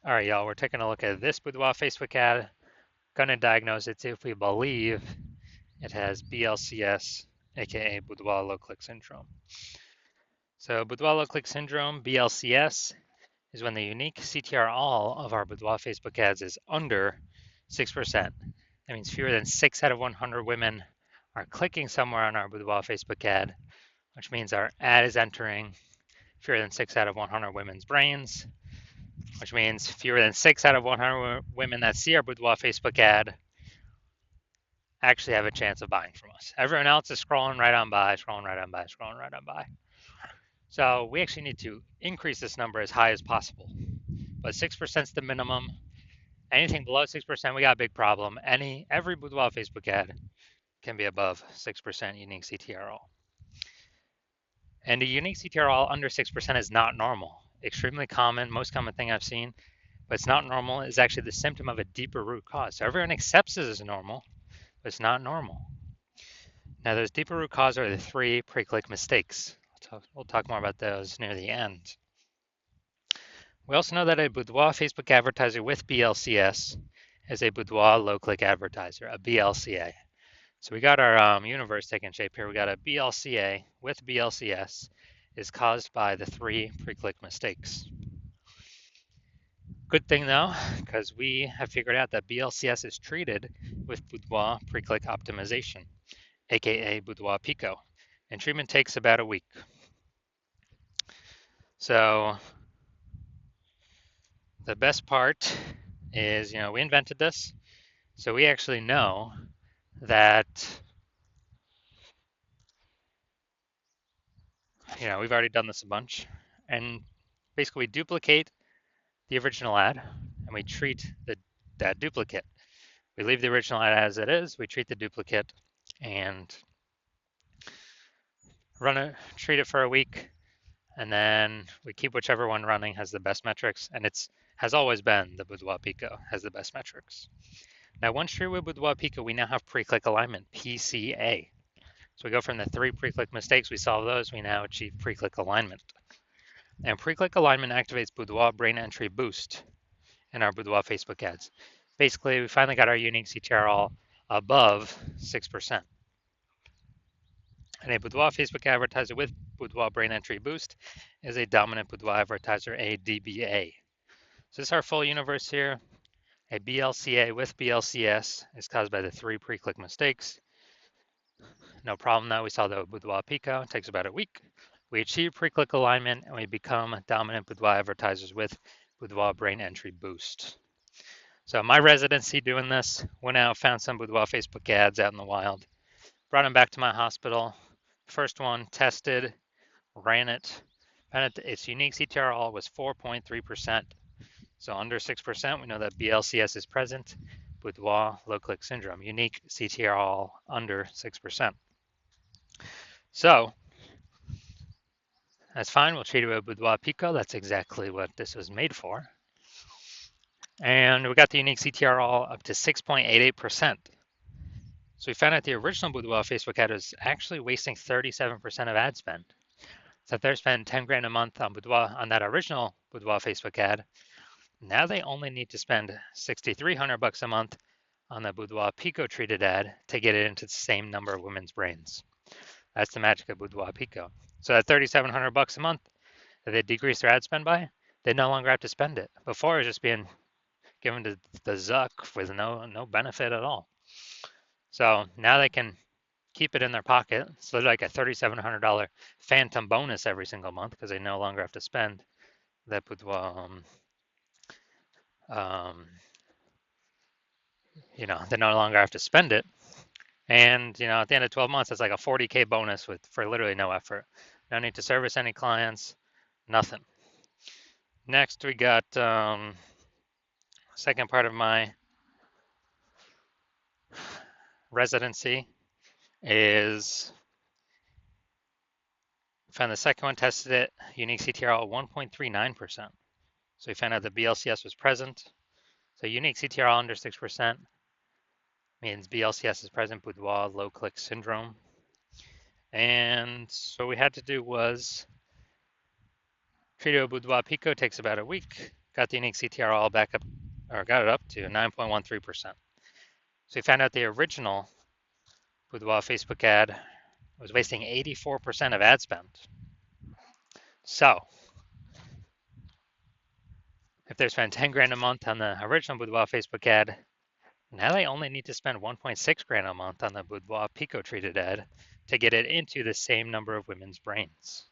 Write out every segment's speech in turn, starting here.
All right, y'all, we're taking a look at this Boudoir Facebook ad. Gonna diagnose it if we believe it has BLCS, aka Boudoir low click syndrome. So, Boudoir low click syndrome, BLCS, is when the unique CTR all of our Boudoir Facebook ads is under 6%. That means fewer than 6 out of 100 women are clicking somewhere on our Boudoir Facebook ad, which means our ad is entering fewer than 6 out of 100 women's brains, which means fewer than 6 out of 100 women that see our Boudoir Facebook ad actually have a chance of buying from us. Everyone else is scrolling right on by, scrolling right on by, scrolling right on by. So we actually need to increase this number as high as possible. But 6% is the minimum. Anything below 6%, we got a big problem. Every Boudoir Facebook ad can be above 6% unique CTRL. And a unique CTRL under 6% is not normal. Extremely common, most common thing I've seen, but it's not normal. Is actually the symptom of a deeper root cause. So everyone accepts it as normal, but it's not normal. Now, those deeper root cause are the 3 pre-click mistakes. We'll talk more about those near the end. We also know that a Boudoir Facebook advertiser with BLCS is a Boudoir low-click advertiser, a BLCA. So we got our universe taking shape here. We got a BLCA with BLCS is caused by the 3 pre-click mistakes. Good thing though, because we have figured out that BLCS is treated with Boudoir pre-click optimization, aka Boudoir Pico, and treatment takes about a week. So the best part is, we invented this, so we actually know that, we've already done this a bunch, and basically we duplicate the original ad and we treat that duplicate. We leave the original ad as it is, we treat the duplicate and treat it for a week, and then we keep whichever one running has the best metrics, and has always been the Boudoir Pico has the best metrics. Now, once treated with Boudoir Pico, we now have pre-click alignment, PCA. So we go from the 3 pre-click mistakes, we solve those, we now achieve pre-click alignment. And pre-click alignment activates Boudoir brain entry boost in our Boudoir Facebook ads. Basically, we finally got our unique CTR all above 6%. And a Boudoir Facebook advertiser with Boudoir brain entry boost is a dominant Boudoir advertiser, a DBA. So this is our full universe here. A BLCA with BLCS is caused by the 3 pre-click mistakes. No problem though, we saw the Boudoir Pico, it takes about a week. We achieve pre-click alignment and we become dominant Boudoir advertisers with Boudoir brain entry boost. So my residency doing this, went out, found some Boudoir Facebook ads out in the wild, brought them back to my hospital. First one, tested, ran it, found its unique CTR all was 4.3%. So under 6%, we know that BLCS is present. Boudoir low click syndrome, unique CTR all under 6%. So that's fine. We'll treat it with Boudoir Pico. That's exactly what this was made for. And we got the unique CTR all up to 6.88%. So we found out the original Boudoir Facebook ad was actually wasting 37% of ad spend. So if they're spending 10 grand a month on Boudoir, on that original Boudoir Facebook ad, now they only need to spend $6,300 a month on the Boudoir Pico treated ad to get it into the same number of women's brains. That's the magic of Boudoir Pico. So at $3,700 a month that they decrease their ad spend by, they no longer have to spend it. Before, it was just being given to the Zuck with no benefit at all. So now they can keep it in their pocket. So they're like a $3,700 phantom bonus every single month because they no longer have to spend that Boudoir. They no longer have to spend it. And, at the end of 12 months, it's like a 40K bonus for literally no effort. No need to service any clients, nothing. Next, we got second part of my residency is found the second one, tested it, unique CTR at 1.39%. So we found out the BLCS was present. So unique CTR under 6% means BLCS is present, Boudoir low click syndrome. And so what we had to do was treat it with Boudoir Pico, takes about a week. got the unique CTR all back up, or got it up to 9.13%. So we found out the original Boudoir Facebook ad was wasting 84% of ad spend. So if they spend 10 grand a month on the original Boudoir Facebook ad, now they only need to spend 1.6 grand a month on the Boudoir Pico treated ad to get it into the same number of women's brains.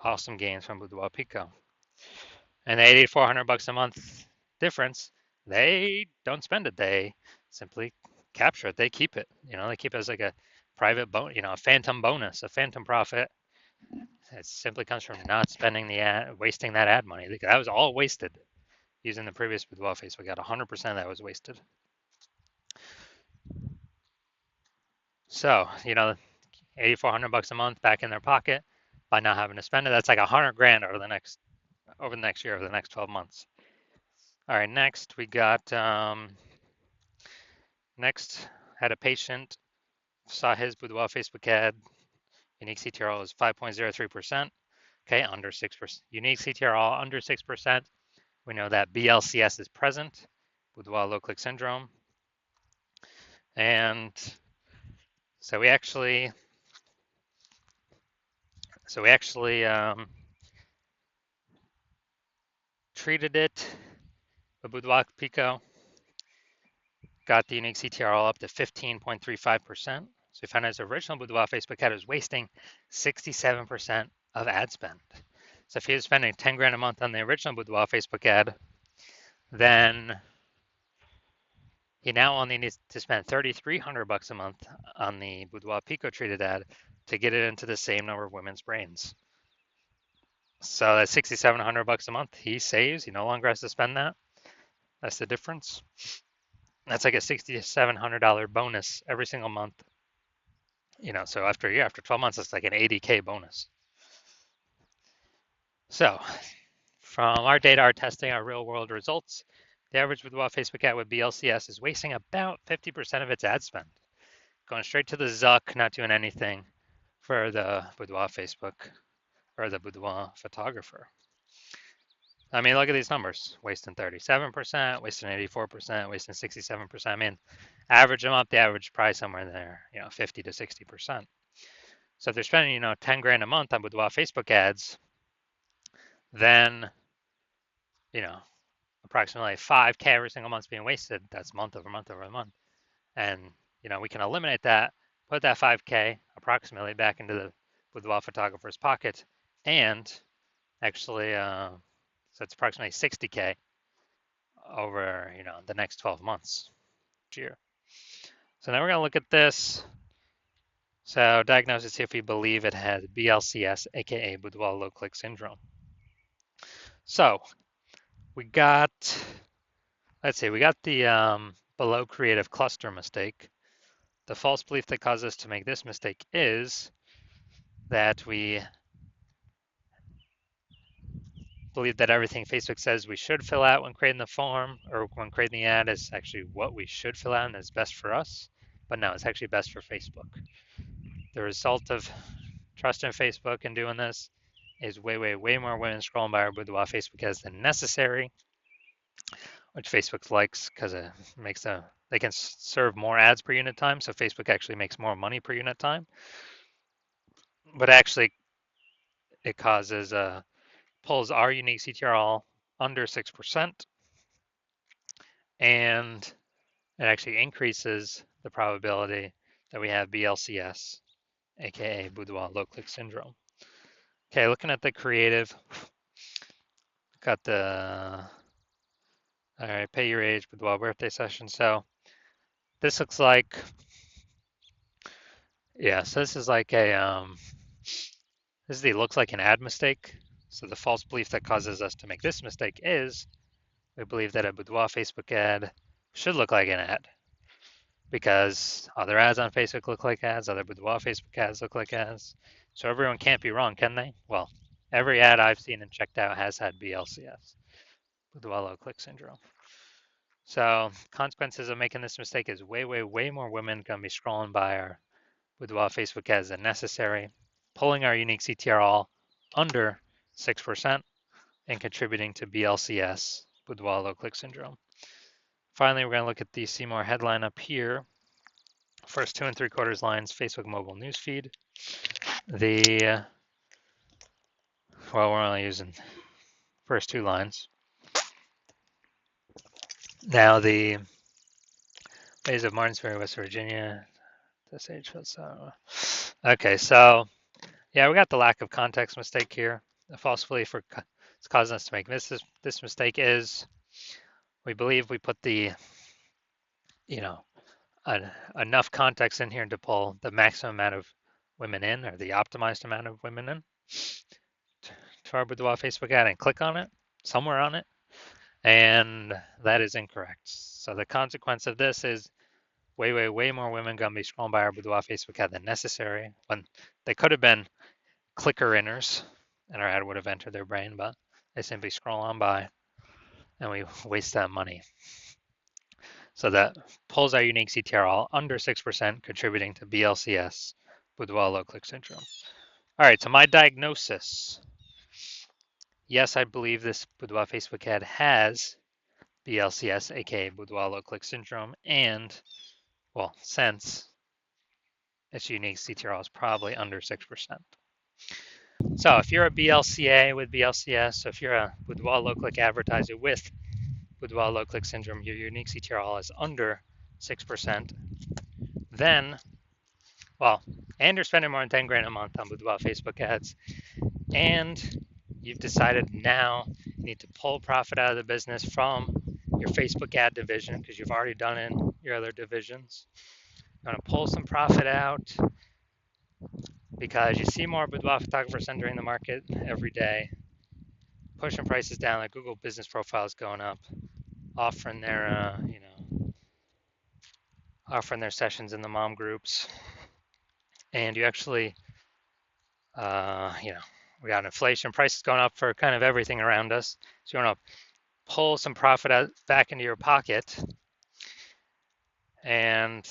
Awesome gains from Boudoir Pico. And the $8,400 a month difference, they don't spend it. They simply capture it. They keep it. They keep it as like a private a phantom bonus, a phantom profit. It simply comes from not spending the ad, wasting that ad money. That was all wasted using the previous Boudoir face. We got 100% of that was wasted. So, $8,400 a month back in their pocket by not having to spend it. That's like 100 grand over the next year, over the next 12 months. All right, next we got had a patient saw his Boudoir Facebook ad. Unique CTR was 5.03%. Okay, under 6%. Unique CTR under 6%. We know that BLCS is present, Boudoir low click syndrome. And so we actually treated it with Boudoir Pico, got the unique CTR all up to 15.35%. So we found his original Boudoir Facebook ad was wasting 67% of ad spend. So if he was spending 10 grand a month on the original Boudoir Facebook ad, then he now only needs to spend $3,300 a month on the Boudoir Pico treated ad to get it into the same number of women's brains. So that's $6,700 a month he saves. He no longer has to spend that. That's the difference. That's like a $6,700 bonus every single month. So after a year, after 12 months, it's like an $80K bonus. So from our data, our testing, our real world results, the average Boudoir Facebook ad with BLCS is wasting about 50% of its ad spend, going straight to the Zuck, not doing anything for the Boudoir Facebook or the Boudoir photographer. I mean, look at these numbers, wasting 37%, wasting 84%, wasting 67%. I mean, average them up, the average price somewhere in there, 50 to 60%. So if they're spending, 10 grand a month on Boudoir Facebook ads, then, approximately 5K every single month is being wasted. That's month over month over month. And, we can eliminate that, put that 5K approximately back into the Boudoir photographer's pocket, and actually, so it's approximately 60K over, the next 12 months year. So now we're going to look at this. So diagnosis, see if we believe it has BLCS, aka Boudoir low click syndrome. So we got the below creative cluster mistake. The false belief that caused us to make this mistake is that we believe that everything Facebook says we should fill out when creating the form or when creating the ad is actually what we should fill out and is best for us. But no, it's actually best for Facebook. The result of trusting Facebook and doing this is way more women scrolling by our Boudoir Facebook ads than necessary, which Facebook likes because it makes they can serve more ads per unit time, so Facebook actually makes more money per unit time. But actually, it causes pulls our unique CTR under 6%, and it actually increases the probability that we have BLCS, aka Boudoir low click syndrome. Okay, looking at the creative, got the all right, pay your age Boudoir birthday session. So this looks like, yeah, so this is like looks like an ad mistake. So the false belief that causes us to make this mistake is we believe that a Boudoir Facebook ad should look like an ad because other ads on Facebook look like ads, other Boudoir Facebook ads look like ads. So everyone can't be wrong, can they? Well, every ad I've seen and checked out has had BLCS, Boudoir low click syndrome. So consequences of making this mistake is way more women gonna be scrolling by our Boudoir Facebook ads than necessary, pulling our unique CTR all under 6%. and contributing to BLCS, Boudoir low click syndrome. Finally, we're going to look at the see more headline up here. First 2 3/4 lines, Facebook mobile newsfeed. Well, we're only using first 2 lines. Now the Bays of Martinsbury, West Virginia. Okay, so yeah, we got the lack of context mistake here. The false belief it's causing us to make this mistake is we believe we put the enough context in here to pull the maximum amount of women in, or the optimized amount of women in, to our Boudoir Facebook ad and click on it, somewhere on it, and that is incorrect. So the consequence of this is way more women gonna be scrolling by our Boudoir Facebook ad than necessary, when they could have been clicker inners and our ad would have entered their brain, but they simply scroll on by and we waste that money. So that pulls our unique CTR all under 6%, contributing to BLCS, Boudoir low click syndrome. All right, so my diagnosis. Yes, I believe this Boudoir Facebook ad has BLCS, aka Boudoir low click syndrome, and, well, since its unique CTR is probably under 6%. So if you're a BLCA with BLCS, so if you're a Boudoir low click advertiser with Boudoir low click syndrome, your unique CTR is under 6%, then, well, and you're spending more than 10 grand a month on Boudoir Facebook ads, and you've decided now you need to pull profit out of the business from your Facebook ad division because you've already done it in your other divisions. You're going to pull some profit out because you see more boudoir photographers entering the market every day, pushing prices down. Like Google business profile is going up, offering their offering their sessions in the mom groups, and you actually we got inflation, prices going up for kind of everything around us. So you want to pull some profit out, back into your pocket, and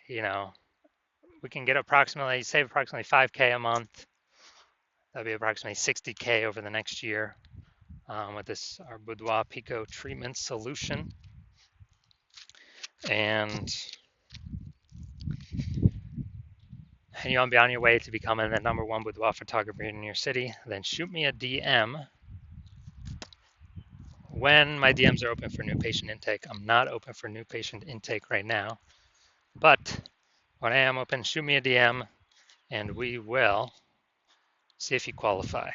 we can get save approximately 5K a month. That'd be approximately 60K over the next year with this our Boudoir Pico treatment solution. And you want to be on your way to becoming the #1 boudoir photographer in your city, then shoot me a DM when my DMs are open for new patient intake. I'm not open for new patient intake right now, but when I am open, shoot me a DM and we will see if you qualify.